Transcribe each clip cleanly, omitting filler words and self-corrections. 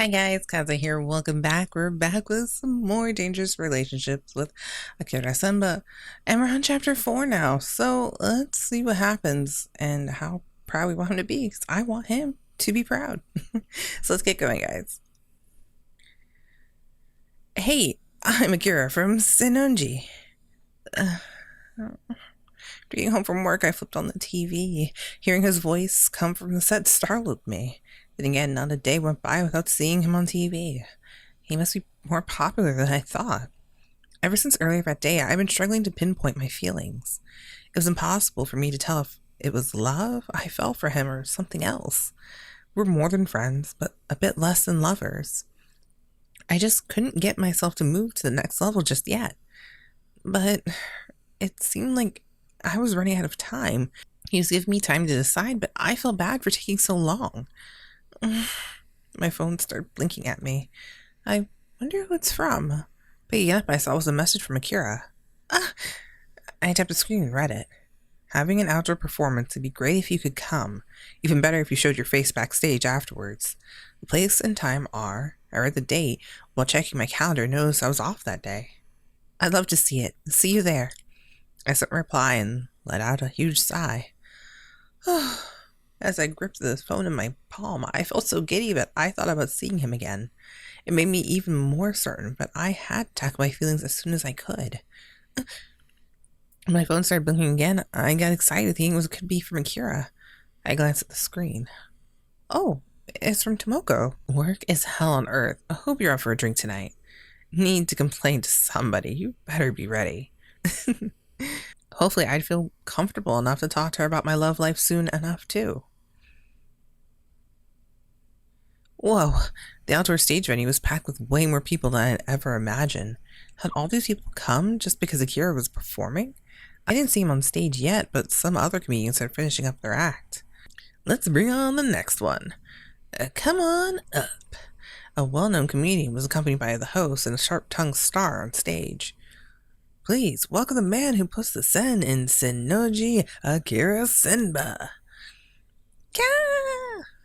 Hi guys, Kaza here. Welcome back. We're back with some more dangerous relationships with Akira Senba. And we're on chapter 4 now. So let's see what happens and how proud we want him to be. 'Cause I want him to be proud. So let's get going, guys. Hey, I'm Akira from Senonji. Being home from work, I flipped on the TV. Hearing his voice come from the set startled me. Then again, not a day went by without seeing him on TV. He must be more popular than I thought. Ever since earlier that day, I've been struggling to pinpoint my feelings. It was impossible for me to tell if it was love I felt for him or something else. We're more than friends, but a bit less than lovers. I just couldn't get myself to move to the next level just yet. But it seemed like I was running out of time. He was giving me time to decide, but I felt bad for taking so long. My phone started blinking at me. I wonder who it's from. Picking up, I saw it was a message from Akira. I tapped the screen and read it. Having an outdoor performance would be great if you could come. Even better if you showed your face backstage afterwards. The place and time are... I read the date while checking my calendar and noticed I was off that day. I'd love to see it. See you there. I sent a reply and let out a huge sigh. As I gripped the phone in my palm, I felt so giddy that I thought about seeing him again. It made me even more certain that I had to tackle my feelings as soon as I could. When my phone started blinking again, I got excited thinking it could be from Akira. I glanced at the screen. Oh, it's from Tomoko. Work is hell on earth. I hope you're up for a drink tonight. Need to complain to somebody. You better be ready. Hopefully I'd feel comfortable enough to talk to her about my love life soon enough too. Whoa, the outdoor stage venue was packed with way more people than I'd ever imagined. Had all these people come just because Akira was performing? I didn't see him on stage yet, but some other comedians are finishing up their act. Let's bring on the next one. Come on up. A well-known comedian was accompanied by the host and a sharp-tongued star on stage. Please, welcome the man who puts the sen in Sennoji, Akira Senba. Gah!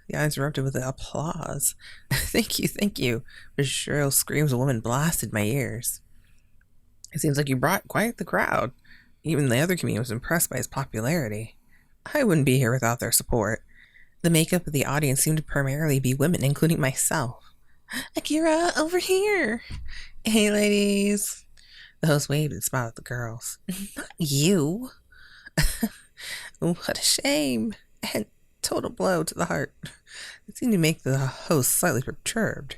The audience erupted with applause. Thank you. The shrill screams of women blasted my ears. It seems like you brought quite the crowd. Even the other comedian was impressed by his popularity. I wouldn't be here without their support. The makeup of the audience seemed to primarily be women, including myself. Akira, over here. Hey, ladies. The host waved and smiled at the girls. Not you. What a shame. And total blow to the heart. It seemed to make the host slightly perturbed.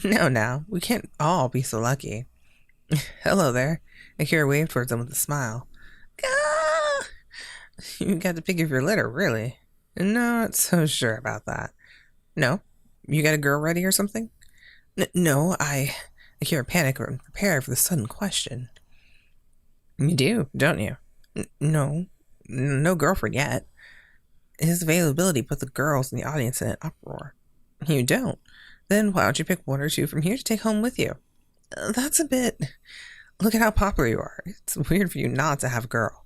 No, we can't all be so lucky. Hello there. Akira waved towards them with a smile. Ah! You got the pick of your litter, really? Not so sure about that. No? You got a girl ready or something? No, Akira panicked and prepared for the sudden question. You do, don't you? No girlfriend yet. His availability put the girls in the audience in an uproar. You don't? Then why don't you pick one or two from here to take home with you? That's a bit... Look at how popular you are. It's weird for you not to have a girl.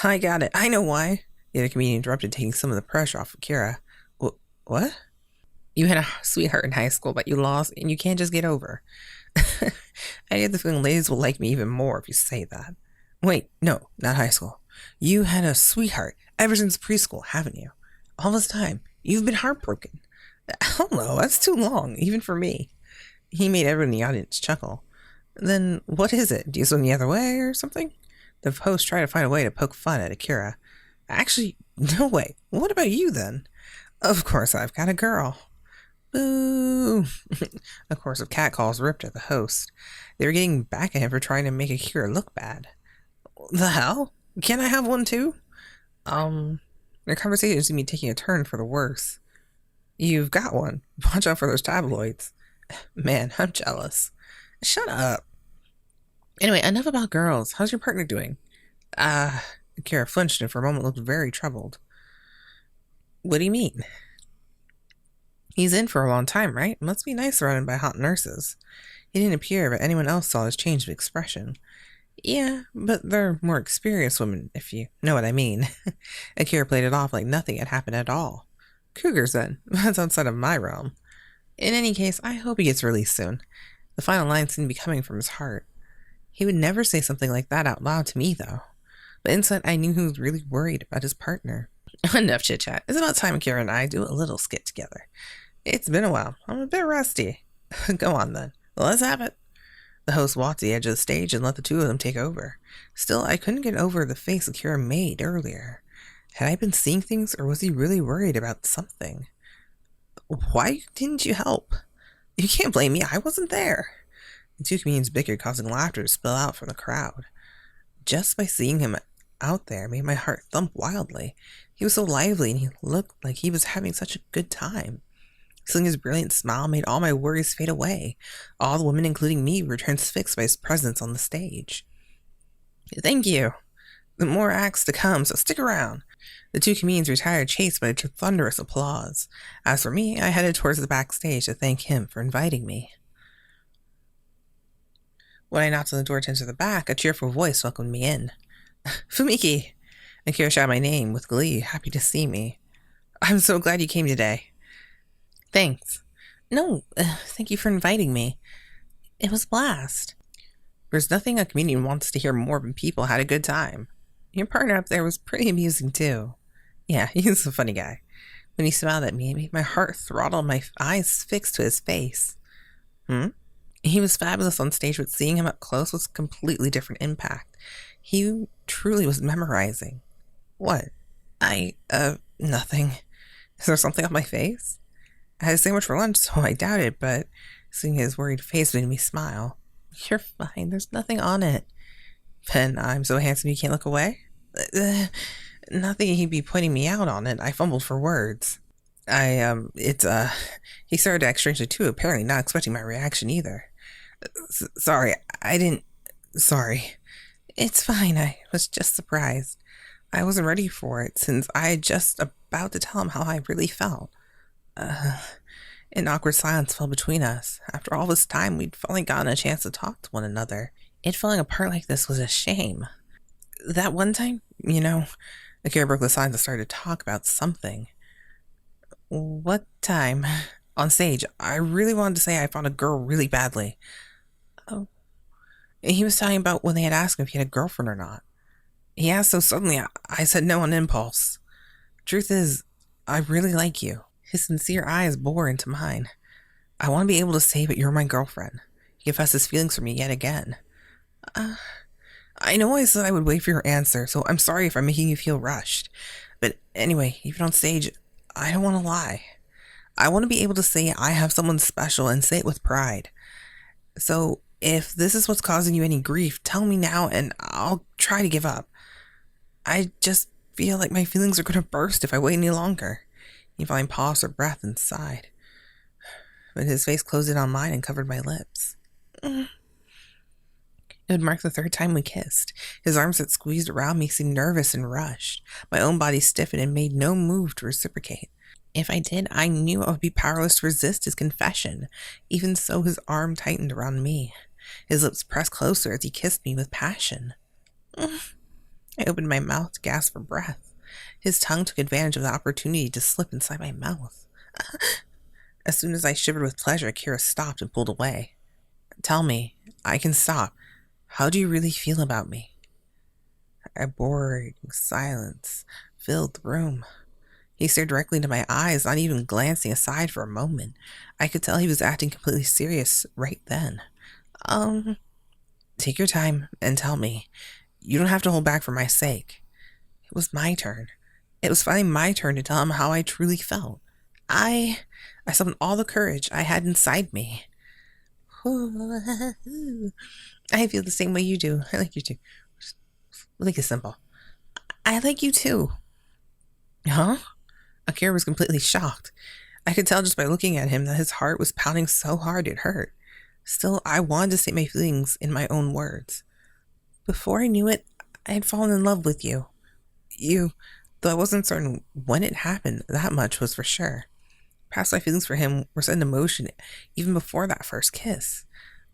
I got it. I know why. The other comedian interrupted, taking some of the pressure off Akira. What? You had a sweetheart in high school, but you lost, and you can't just get over. I get the feeling ladies will like me even more if you say that. Wait, no, not high school. You had a sweetheart ever since preschool, haven't you? All this time, you've been heartbroken. Hell no, that's too long, even for me. He made everyone in the audience chuckle. Then what is it? Do you swim the other way or something? The host tried to find a way to poke fun at Akira. Actually, no way. What about you then? Of course I've got a girl. Boo! A chorus of catcalls ripped at the host. They were getting back at him for trying to make Akira look bad. The hell? Can I have one too? Their conversation seemed to be taking a turn for the worse. You've got one. Watch out for those tabloids. Man, I'm jealous. Shut up. Anyway, enough about girls. How's your partner doing? Akira flinched and for a moment looked very troubled. What do you mean? He's in for a long time, right? Must be nice surrounded by hot nurses. He didn't appear that anyone else saw his change of expression. Yeah, but they're more experienced women, if you know what I mean. Akira played it off like nothing had happened at all. Cougars, then. That's outside of my realm. In any case, I hope he gets released soon. The final line seemed to be coming from his heart. He would never say something like that out loud to me, though. But inside, I knew he was really worried about his partner. Enough chit-chat. It's about time Akira and I do a little skit together. It's been a while. I'm a bit rusty. Go on, then. Let's have it. The host walked to the edge of the stage and let the two of them take over. Still, I couldn't get over the face Akira made earlier. Had I been seeing things, or was he really worried about something? Why didn't you help? You can't blame me. I wasn't there. The two comedians bickered, causing laughter to spill out from the crowd. Just by seeing him out there made my heart thump wildly. He was so lively, and he looked like he was having such a good time. Seeing his brilliant smile made all my worries fade away. All the women, including me, were transfixed by his presence on the stage. Thank you. The more acts to come, so stick around. The two comedians retired, chased by thunderous applause. As for me, I headed towards the backstage to thank him for inviting me. When I knocked on the door to enter the back, a cheerful voice welcomed me in. Fumiki! Akira shouted my name with glee, happy to see me. I'm so glad you came today. Thanks. No, thank you for inviting me. It was a blast. There's nothing a comedian wants to hear more when people had a good time. Your partner up there was pretty amusing, too. Yeah, he's a funny guy. When he smiled at me, it made my heart throttle and my eyes fixed to his face. He was fabulous on stage, but seeing him up close was a completely different impact. He truly was memorizing. What? Nothing. Is there something on my face? I had a sandwich for lunch, so I doubted, but seeing his worried face made me smile. You're fine. There's nothing on it. Ben, I'm so handsome you can't look away? Not that he'd be pointing me out on it. I fumbled for words. He started to act strangely too, apparently not expecting my reaction either. Sorry. It's fine. I was just surprised. I wasn't ready for it, since I had just about to tell him how I really felt. An awkward silence fell between us. After all this time, we'd finally gotten a chance to talk to one another. It falling apart like this was a shame. That one time, Akira broke the silence and started to talk about something. What time? On stage, I really wanted to say I found a girl really badly. Oh. He was talking about when they had asked him if he had a girlfriend or not. He asked so suddenly, I said no on impulse. Truth is, I really like you. His sincere eyes bore into mine. I want to be able to say that you're my girlfriend. He confessed his feelings for me yet again. I know I said I would wait for your answer, so I'm sorry if I'm making you feel rushed. But anyway, even on stage, I don't want to lie. I want to be able to say I have someone special and say it with pride. So if this is what's causing you any grief, tell me now and I'll try to give up. I just feel like my feelings are going to burst if I wait any longer. He finally paused for breath and sighed. But his face closed in on mine and covered my lips. It would mark the third time we kissed. His arms that squeezed around me seemed nervous and rushed. My own body stiffened and made no move to reciprocate. If I did, I knew I would be powerless to resist his confession. Even so, his arm tightened around me. His lips pressed closer as he kissed me with passion. I opened my mouth to gasp for breath. His tongue took advantage of the opportunity to slip inside my mouth. As soon as I shivered with pleasure, Akira stopped and pulled away. Tell me, I can stop. How do you really feel about me? A boring silence filled the room. He stared directly into my eyes, not even glancing aside for a moment. I could tell he was acting completely serious right then. Take your time and tell me. You don't have to hold back for my sake. It was my turn. It was finally my turn to tell him how I truly felt. I summoned all the courage I had inside me. I feel the same way you do. I like you too. Like it's simple. I like you too. Huh? Akira was completely shocked. I could tell just by looking at him that his heart was pounding so hard it hurt. Still, I wanted to say my feelings in my own words. Before I knew it, I had fallen in love with you. Though I wasn't certain when it happened, that much was for sure. Perhaps my feelings for him were set into motion even before that first kiss.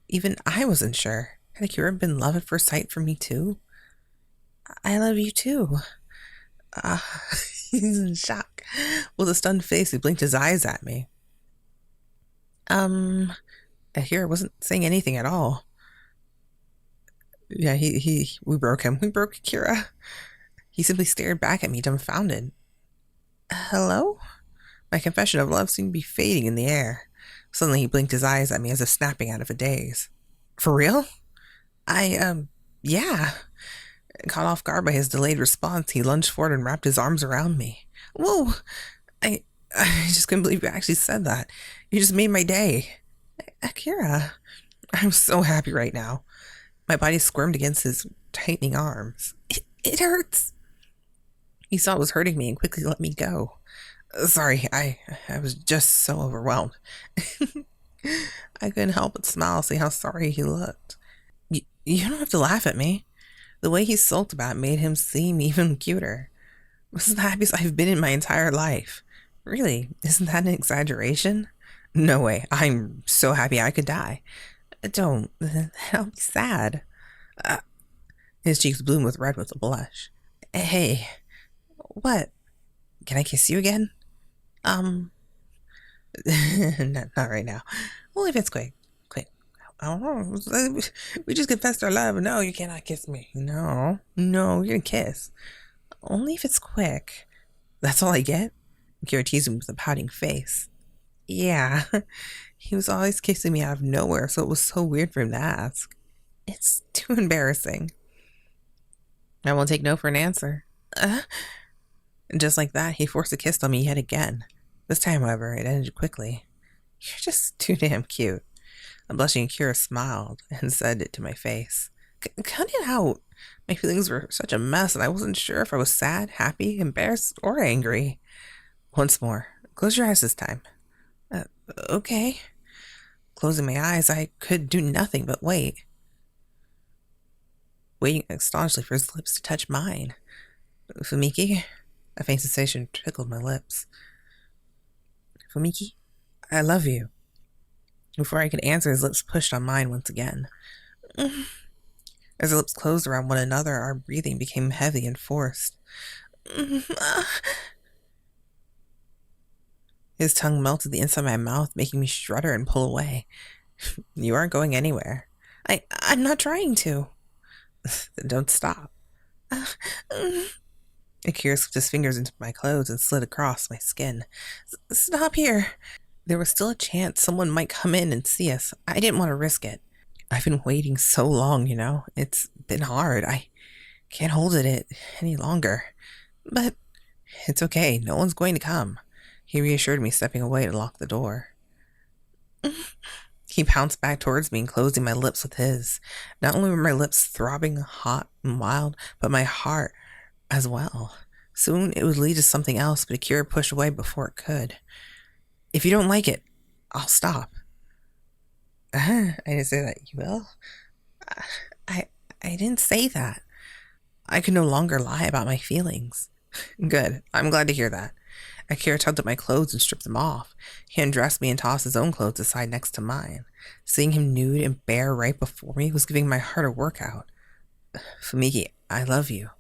Even I wasn't sure. Had Akira been love at first sight for me too? I love you too. He's in shock. With a stunned face, he blinked his eyes at me. Um, Akira wasn't saying anything at all. Yeah, we broke him. We broke Akira. He simply stared back at me, dumbfounded. Hello? My confession of love seemed to be fading in the air. Suddenly he blinked his eyes at me as if snapping out of a daze. For real? Yeah. Caught off guard by his delayed response, he lunged forward and wrapped his arms around me. Whoa! I, I just couldn't believe you actually said that. You just made my day. Akira, I'm so happy right now. My body squirmed against his tightening arms. It hurts. He saw it was hurting me and quickly let me go. Sorry, I was just so overwhelmed. I couldn't help but smile, see how sorry he looked. You don't have to laugh at me. The way he sulked about it made him seem even cuter. This is the happiest I've been in my entire life. Really, isn't that an exaggeration? No way, I'm so happy I could die. Don't, that'll be sad. His cheeks bloomed with red with a blush. Hey, what? Can I kiss you again? Not right now. Only if it's quick. I don't know. We just confessed our love. No, you cannot kiss me. No, you're gonna kiss. Only if it's quick. That's all I get? Kira teased him with a pouting face. Yeah, he was always kissing me out of nowhere, so it was so weird for him to ask. It's too embarrassing. I won't take no for an answer. And just like that, he forced a kiss on me yet again. This time, however, it ended quickly. You're just too damn cute. A blushing Akira smiled and said it to my face. Cut it out. My feelings were such a mess, and I wasn't sure if I was sad, happy, embarrassed, or angry. Once more, close your eyes this time. Okay. Closing my eyes, I could do nothing but wait. Waiting astonishingly for his lips to touch mine. Fumiki? A faint sensation tickled my lips. Fumiki, I love you. Before I could answer, his lips pushed on mine once again. As our lips closed around one another, our breathing became heavy and forced. His tongue melted the inside of my mouth, making me shudder and pull away. You aren't going anywhere. I'm not trying to. Then don't stop. Akira slipped his fingers into my clothes and slid across my skin. Stop here. There was still a chance someone might come in and see us. I didn't want to risk it. I've been waiting so long, you know. It's been hard. I can't hold it any longer. But it's okay. No one's going to come. He reassured me, stepping away to lock the door. He pounced back towards me and closing my lips with his. Not only were my lips throbbing hot and wild, but my heart as well. Soon it would lead to something else, but Akira pushed away before it could. If you don't like it, I'll stop. I didn't say that. You will? I didn't say that. I could no longer lie about my feelings. Good. I'm glad to hear that. Akira tugged at my clothes and stripped them off. He undressed me and tossed his own clothes aside next to mine. Seeing him nude and bare right before me was giving my heart a workout. Fumiki, I love you.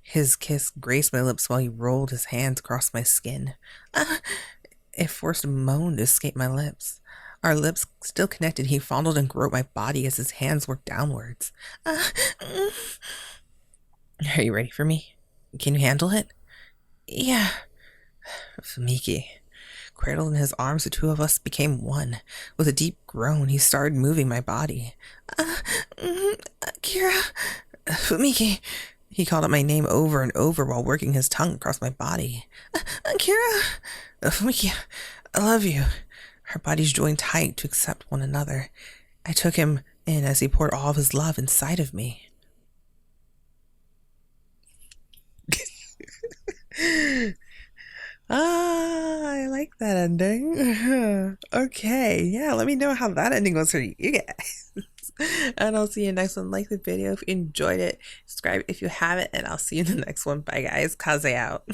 His kiss grazed my lips while he rolled his hands across my skin. It forced a moan to escape my lips. Our lips still connected, he fondled and groped my body as his hands worked downwards. Are you ready for me? Can you handle it? Yeah. Fumiki. Cradled in his arms, the two of us became one. With a deep groan, he started moving my body. Akira. Fumiki. He called out my name over and over while working his tongue across my body. Akira. Fumiki, I love you. Our bodies joined tight to accept one another. I took him in as he poured all of his love inside of me. I like that ending. Okay, yeah, let me know how that ending was for you guys. And I'll see you next one. Like the video if you enjoyed it. Subscribe if you haven't, and I'll see you in the next one. Bye, guys. Kaze out.